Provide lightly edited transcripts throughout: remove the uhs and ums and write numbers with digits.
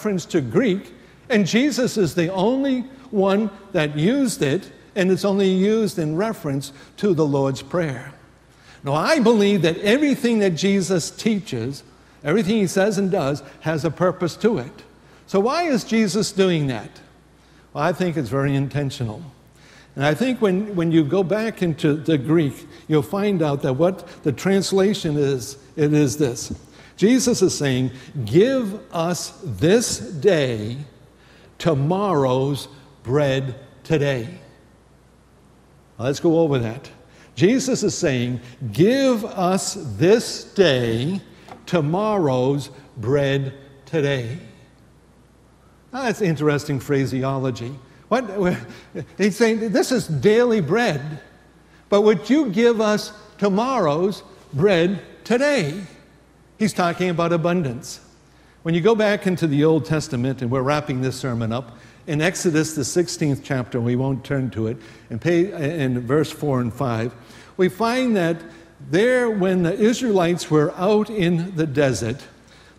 reference to Greek, and Jesus is the only one that used it, and it's only used in reference to the Lord's Prayer. Now, I believe that everything that Jesus teaches, everything he says and does, has a purpose to it. So why is Jesus doing that? Well, I think it's very intentional. And I think when you go back into the Greek, you'll find out that what the translation is, it is this. Jesus is saying, give us this day tomorrow's bread today. Now, let's go over that. Jesus is saying, give us this day tomorrow's bread today. Now, that's interesting phraseology. He's saying, this is daily bread, but would you give us tomorrow's bread today? He's talking about abundance. When you go back into the Old Testament, and we're wrapping this sermon up, in Exodus, the 16th chapter, we won't turn to it, in verse 4 and 5, we find that there, when the Israelites were out in the desert,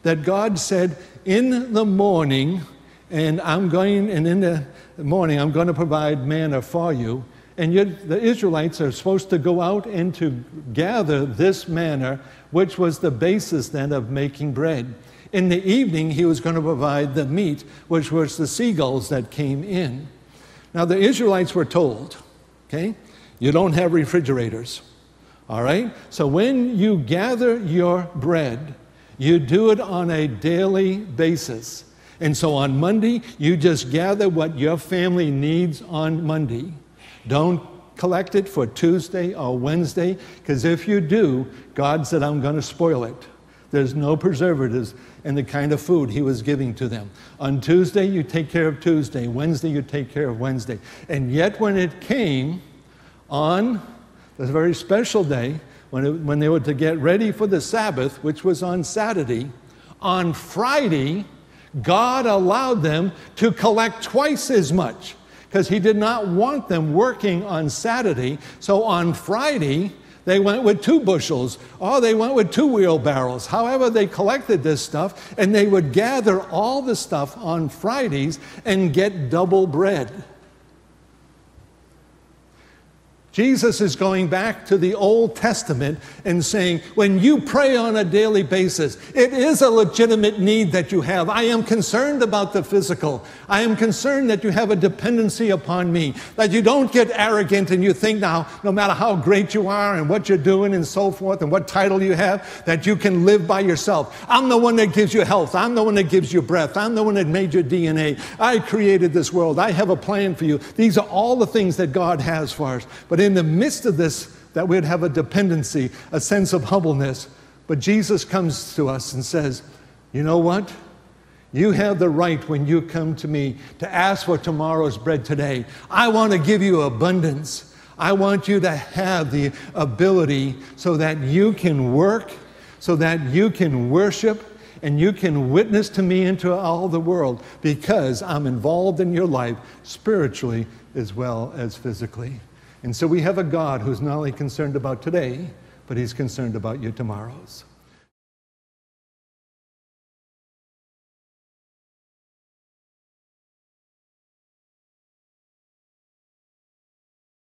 that God said, in the morning, in the morning, I'm going to provide manna for you. And yet the Israelites are supposed to go out and to gather this manna, which was the basis then of making bread. In the evening, he was going to provide the meat, which was the seagulls that came in. Now, the Israelites were told, okay, you don't have refrigerators, all right? So when you gather your bread, you do it on a daily basis. And so on Monday, you just gather what your family needs on Monday. Don't collect it for Tuesday or Wednesday, because if you do, God said, I'm going to spoil it. There's no preservatives in the kind of food he was giving to them. On Tuesday, you take care of Tuesday. Wednesday, you take care of Wednesday. And yet when it came on this very special day, when they were to get ready for the Sabbath, which was on Saturday, on Friday, God allowed them to collect twice as much because he did not want them working on Saturday. So on Friday, they went with 2 bushels, or they went with 2 wheelbarrows. However, they collected this stuff, and they would gather all the stuff on Fridays and get double bread. Jesus is going back to the Old Testament and saying, when you pray on a daily basis, it is a legitimate need that you have. I am concerned about the physical. I am concerned that you have a dependency upon me, that you don't get arrogant and you think now, no matter how great you are and what you're doing and so forth and what title you have, that you can live by yourself. I'm the one that gives you health. I'm the one that gives you breath. I'm the one that made your DNA. I created this world. I have a plan for you. These are all the things that God has for us. But in the midst of this, that we'd have a dependency, a sense of humbleness. But Jesus comes to us and says, you know what? You have the right when you come to me to ask for tomorrow's bread today. I want to give you abundance. I want you to have the ability so that you can work, so that you can worship, and you can witness to me into all the world because I'm involved in your life spiritually as well as physically. And so we have a God who's not only concerned about today, but he's concerned about your tomorrows.